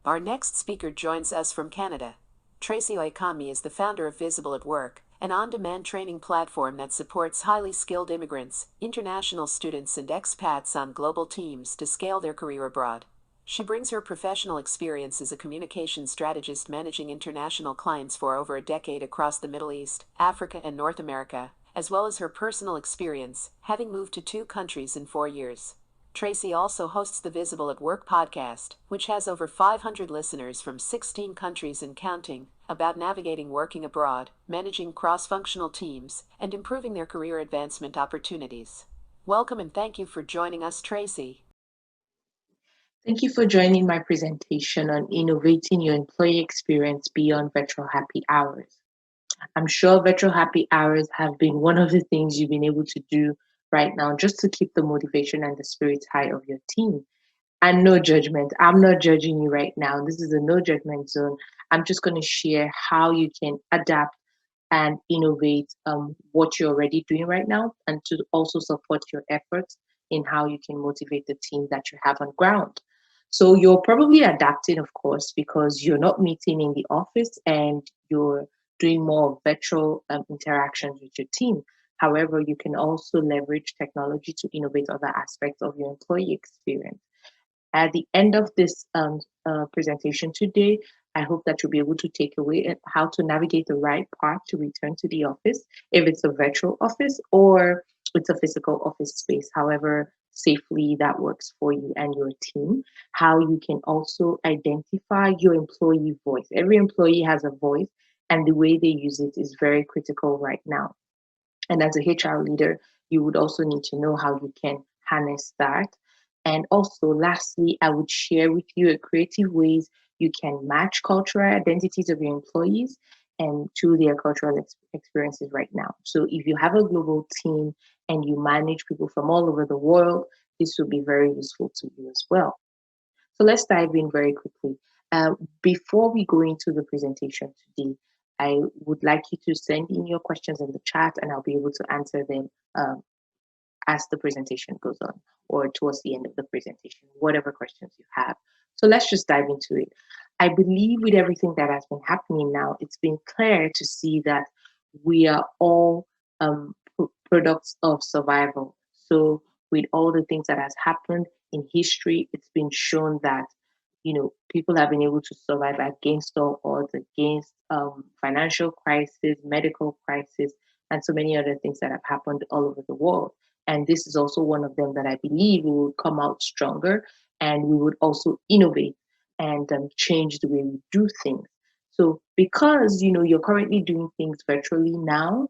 Our next speaker joins us from Canada. Tracy Oyekanmi is the founder of Visible at Work, an on-demand training platform that supports highly skilled immigrants, international students, and expats on global teams to scale their career abroad. She brings her professional experience as a communication strategist managing international clients for over a decade across the Middle East, Africa, and North America, as well as her personal experience, having moved to 2 countries in 4 years. Tracy also hosts the Visible at Work podcast, which has over 500 listeners from 16 countries and counting, about navigating working abroad, managing cross-functional teams, and improving their career advancement opportunities. Welcome and thank you for joining us, Tracy. Thank you for joining my presentation on innovating your employee experience beyond virtual happy hours. I'm sure virtual happy hours have been one of the things you've been able to do right now just to keep the motivation and the spirits high of your team. And no judgment. I'm not judging you right now. This is a no judgment zone. I'm just going to share how you can adapt and innovate what you're already doing right now and to also support your efforts in how you can motivate the team that you have on ground. So you're probably adapting, of course, because you're not meeting in the office and you're doing more virtual interactions with your team. However, you can also leverage technology to innovate other aspects of your employee experience. At the end of this presentation today, I hope that you'll be able to take away how to navigate the right path to return to the office, if it's a virtual office or it's a physical office space, however safely that works for you and your team. How you can also identify your employee voice. Every employee has a voice, and the way they use it is very critical right now. And as a HR leader, you would also need to know how you can harness that. And also, lastly, I would share with you a creative ways you can match cultural identities of your employees and to their cultural experiences right now. So, if you have a global team and you manage people from all over the world, this will be very useful to you as well. So let's dive in very quickly. Before we go into the presentation today, I would like you to send in your questions in the chat and I'll be able to answer them as the presentation goes on or towards the end of the presentation, whatever questions you have. So let's just dive into it. I believe with everything that has been happening now, it's been clear to see that we are all products of survival. So with all the things that has happened in history, it's been shown that people have been able to survive against all odds, against financial crisis, medical crisis, and so many other things that have happened all over the world. And this is also one of them that I believe we will come out stronger and we would also innovate and change the way we do things. So because you're currently doing things virtually now,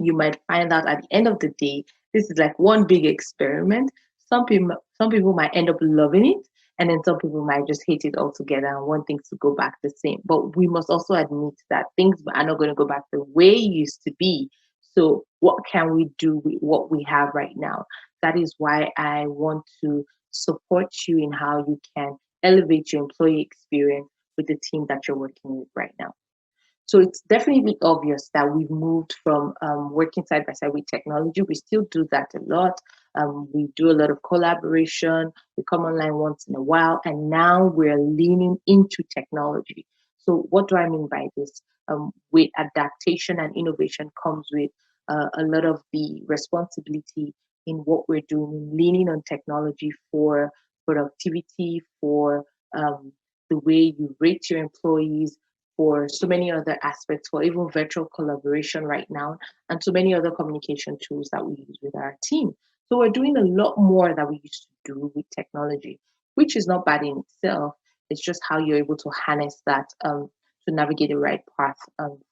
you might find out at the end of the day, this is like one big experiment. Some people might end up loving it, and then some people might just hate it altogether and want things to go back the same. But we must also admit that things are not going to go back the way it used to be. So what can we do with what we have right now? That is why I want to support you in how you can elevate your employee experience with the team that you're working with right now. So it's definitely obvious that we've moved from working side by side with technology. We still do that a lot. We do a lot of collaboration. We come online once in a while, and now we're leaning into technology. So what do I mean by this? With adaptation and innovation comes with a lot of the responsibility in what we're doing, leaning on technology for productivity, for the way you rate your employees, for so many other aspects, for even virtual collaboration right now, and so many other communication tools that we use with our team. So we're doing a lot more that we used to do with technology, which is not bad in itself. It's just how you're able to harness that to navigate the right path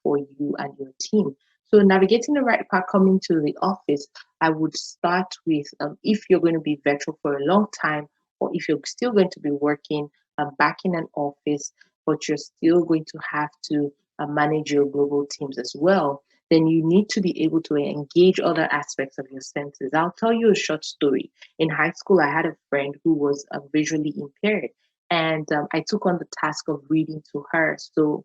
for you and your team. So navigating the right path coming to the office, I would start with if you're going to be virtual for a long time, or if you're still going to be working back in an office, but you're still going to have to manage your global teams as well, then you need to be able to engage other aspects of your senses. I'll tell you a short story. In high school, I had a friend who was visually impaired, and I took on the task of reading to her. So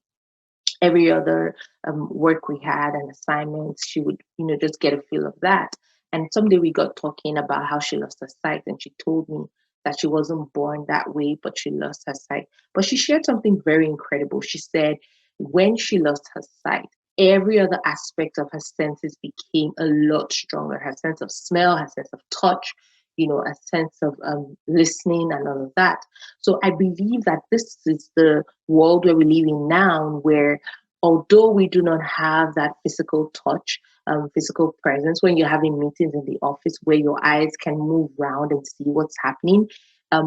every other work we had and assignments, she would, just get a feel of that. And someday we got talking about how she lost her sight, and she told me that she wasn't born that way, but she lost her sight. But she shared something very incredible. She said when she lost her sight, every other aspect of her senses became a lot stronger. Her sense of smell, her sense of touch, a sense of listening and all of that. So I believe that this is the world where we live in now, where although we do not have that physical touch, physical presence, when you're having meetings in the office where your eyes can move around and see what's happening,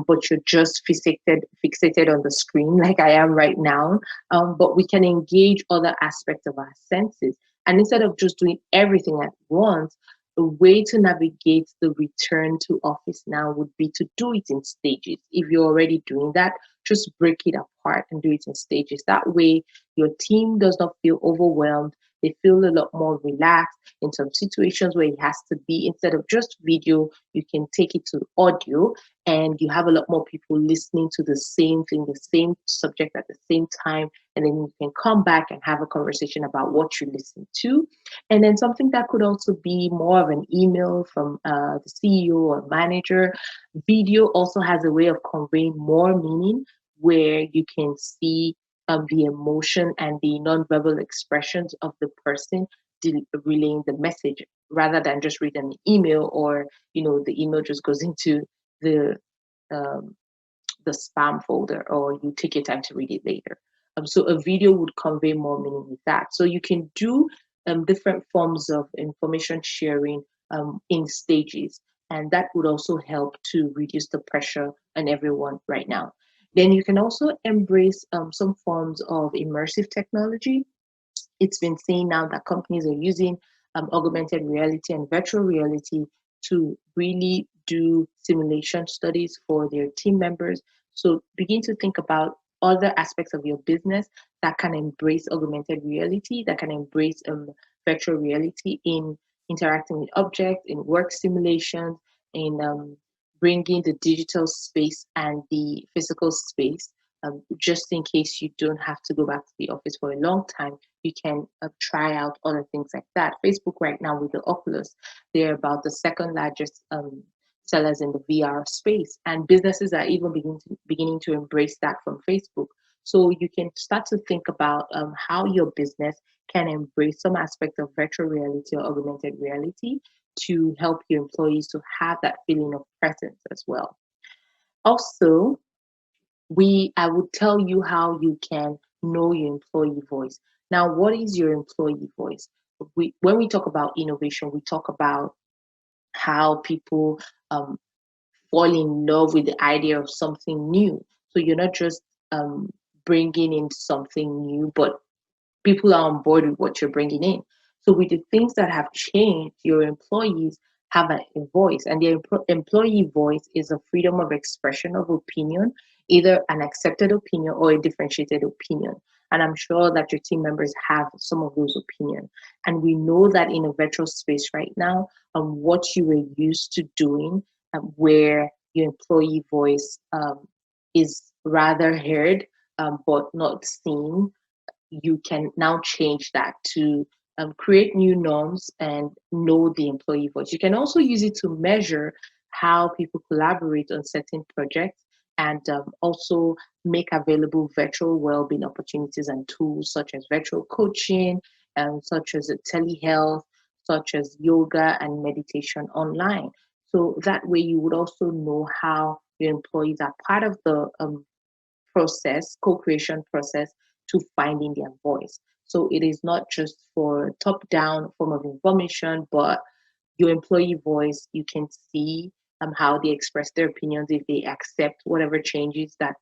but you're just fixated on the screen like I am right now. But we can engage other aspects of our senses. And instead of just doing everything at once, a way to navigate the return to office now would be to do it in stages. If you're already doing that, just break it apart and do it in stages. That way, your team does not feel overwhelmed. They feel a lot more relaxed. In some situations where it has to be, instead of just video, you can take it to audio, and you have a lot more people listening to the same thing, the same subject at the same time. And then you can come back and have a conversation about what you listened to. And then something that could also be more of an email from the CEO or manager. Video also has a way of conveying more meaning, where you can see the emotion and the nonverbal expressions of the person relaying the message, rather than just reading an email, or the email just goes into the um, the spam folder, or you take your time to read it later. So a video would convey more meaning with that. So you can do different forms of information sharing in stages, and that would also help to reduce the pressure on everyone right now. Then you can also embrace some forms of immersive technology. It's been seen now that companies are using augmented reality and virtual reality to really do simulation studies for their team members. So begin to think about other aspects of your business that can embrace augmented reality, that can embrace virtual reality in interacting with objects, in work simulations, in bringing the digital space and the physical space. Just in case you don't have to go back to the office for a long time, you can try out other things like that. Facebook right now with the Oculus, they're about the second largest sellers in the VR space, and businesses are even beginning to embrace that from Facebook. So you can start to think about how your business can embrace some aspect of virtual reality or augmented reality to help your employees to have that feeling of presence as well. Also, I would tell you how you can know your employee voice. Now, what is your employee voice? When we talk about innovation, we talk about how people um, fall in love with the idea of something new. So you're not just bringing in something new, but people are on board with what you're bringing in. So with the things that have changed, your employees have a voice, and the employee voice is a freedom of expression of opinion, either an accepted opinion or a differentiated opinion. And I'm sure that your team members have some of those opinions. And we know that in a virtual space right now, what you were used to doing, where your employee voice is rather heard but not seen, you can now change that to create new norms and know the employee voice. You can also use it to measure how people collaborate on certain projects, and also make available virtual well-being opportunities and tools such as virtual coaching, such as telehealth, such as yoga and meditation online. So that way you would also know how your employees are part of the process, co-creation process, to finding their voice. So it is not just for top-down form of information, but your employee voice, you can see how they express their opinions, if they accept whatever changes that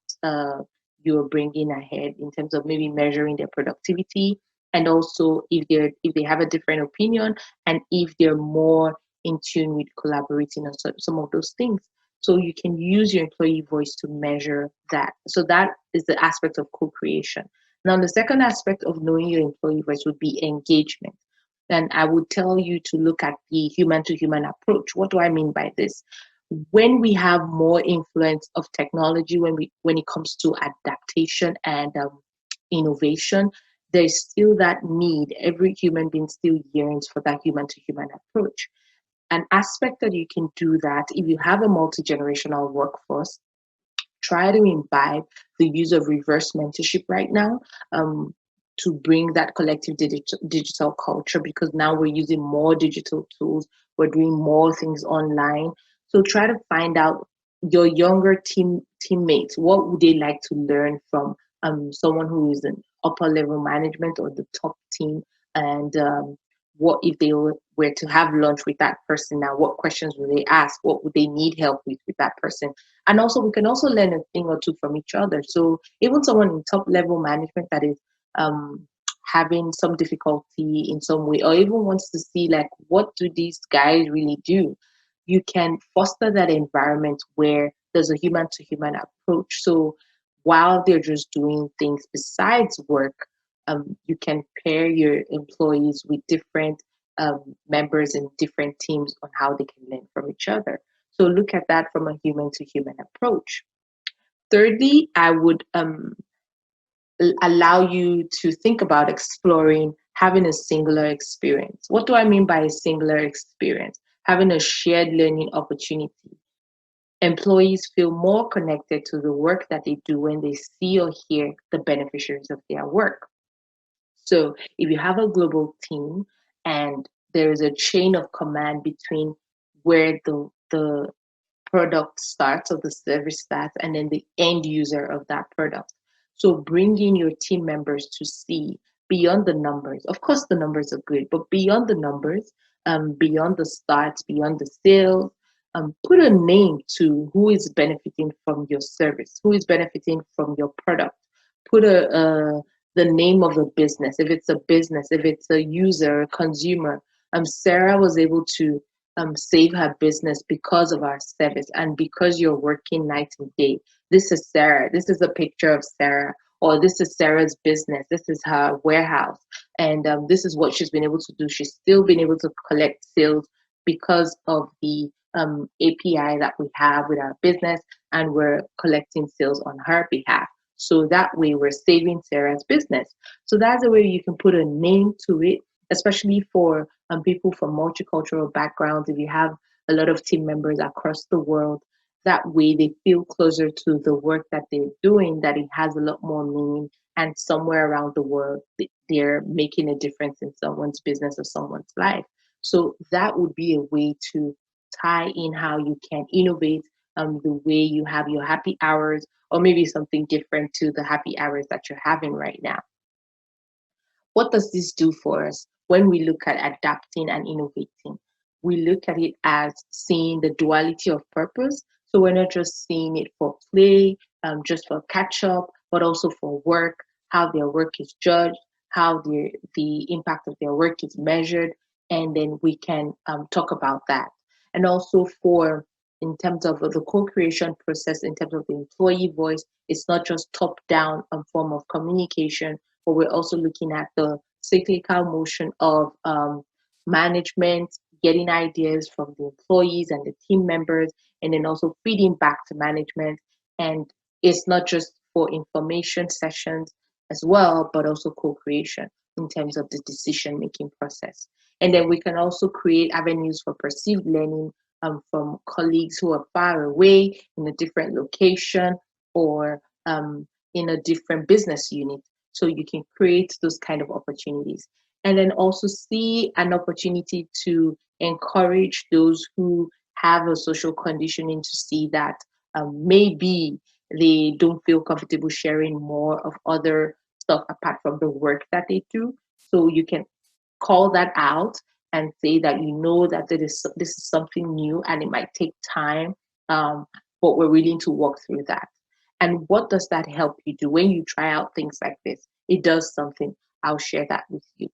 you're bringing ahead in terms of maybe measuring their productivity, and also if they have a different opinion, and if they're more in tune with collaborating on some of those things. So you can use your employee voice to measure that. So that is the aspect of co-creation. Now, the second aspect of knowing your employee voice would be engagement. And I would tell you to look at the human to human approach. What do I mean by this? When we have more influence of technology, when it comes to adaptation and innovation, there's still that need. Every human being still yearns for that human to human approach. an aspect that you can do that if you have a multi-generational workforce, try to imbibe the use of reverse mentorship right now, to bring that collective digital culture, because now we're using more digital tools, we're doing more things online. So try to find out your younger teammates, what would they like to learn from someone who is in upper level management or the top team, and what if they were to have lunch with that person now, what questions would they ask, what would they need help with that person. And also we can also learn a thing or two from each other. So even someone in top level management that is um, having some difficulty in some way, or even wants to see like what do these guys really do, you can foster that environment where there's a human to human approach. So while they're just doing things besides work, you can pair your employees with different members in different teams on how they can learn from each other. So look at that from a human to human approach. Thirdly, I would allow you to think about exploring having a singular experience. What do I mean by a singular experience? Having a shared learning opportunity. Employees feel more connected to the work that they do when they see or hear the beneficiaries of their work. So if you have a global team and there is a chain of command between where the product starts or the service starts and then the end user of that product. So bring in your team members to see beyond the numbers. Of course, the numbers are good, but beyond the numbers, beyond the starts, beyond the sales, put a name to who is benefiting from your service, who is benefiting from your product. Put the name of the business, if it's a business, if it's a user, a consumer. Sarah was able to save her business because of our service and because you're working night and day. This is Sarah. This is a picture of Sarah, or this is Sarah's business. This is her warehouse, and this is what she's been able to do. She's still been able to collect sales because of the API that we have with our business, and we're collecting sales on her behalf. So that way, we're saving Sarah's business. So that's the way you can put a name to it, especially for people from multicultural backgrounds. If you have a lot of team members across the world, that way they feel closer to the work that they're doing, that it has a lot more meaning, and somewhere around the world they're making a difference in someone's business or someone's life. So that would be a way to tie in how you can innovate the way you have your happy hours, or maybe something different to the happy hours that you're having right now. What does this do for us when we look at adapting and innovating? We look at it as seeing the duality of purpose. So we're not just seeing it for play, just for catch up, but also for work, how their work is judged, how the impact of their work is measured, and then we can talk about that. And also for in terms of the co-creation process, in terms of the employee voice, it's not just top-down form of communication, but we're also looking at the cyclical motion of management, getting ideas from the employees and the team members, and then also feeding back to management. And it's not just for information sessions as well, but also co-creation in terms of the decision-making process. And then we can also create avenues for perceived learning from colleagues who are far away in a different location, or in a different business unit. So you can create those kind of opportunities. And then also see an opportunity to encourage those who have a social conditioning to see that maybe they don't feel comfortable sharing more of other stuff apart from the work that they do. So you can call that out and say that you know that this is something new and it might take time, but we're willing to walk through that. And what does that help you do when you try out things like this? It does something. I'll share that with you.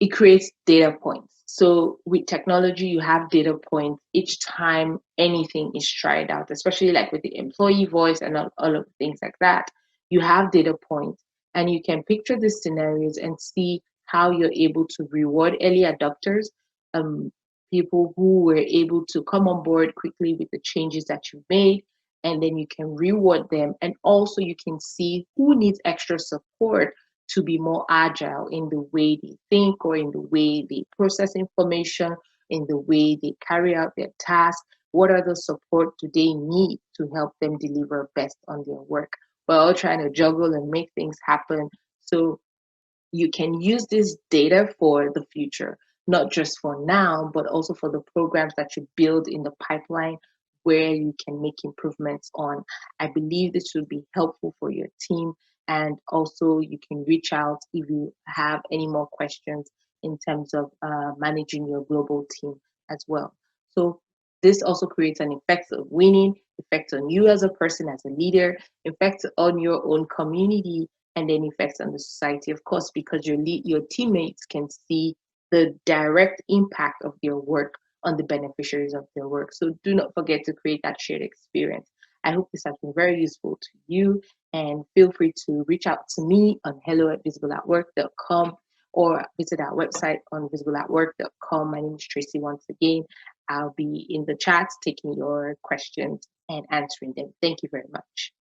It creates data points. So with technology, you have data points each time anything is tried out, especially like with the employee voice and all of the things like that. You have data points, and you can picture the scenarios and see how you're able to reward early adopters, people who were able to come on board quickly with the changes that you've made, and then you can reward them. And also you can see who needs extra support to be more agile in the way they think or in the way they process information, in the way they carry out their tasks. What other support do they need to help them deliver best on their work? We're all trying to juggle and make things happen. So you can use this data for the future, not just for now, but also for the programs that you build in the pipeline where you can make improvements on. I believe this will be helpful for your team. And also, you can reach out if you have any more questions in terms of managing your global team as well. So, this also creates an effect of winning, effect on you as a person, as a leader, effect on your own community, and then effects on the society, of course, because your teammates can see the direct impact of their work on the beneficiaries of their work. So do not forget to create that shared experience. I hope this has been very useful to you, and feel free to reach out to me on hello@visibleatwork.com or visit our website on visibleatwork.com. My name is Tracy once again. I'll be in the chat taking your questions and answering them. Thank you very much.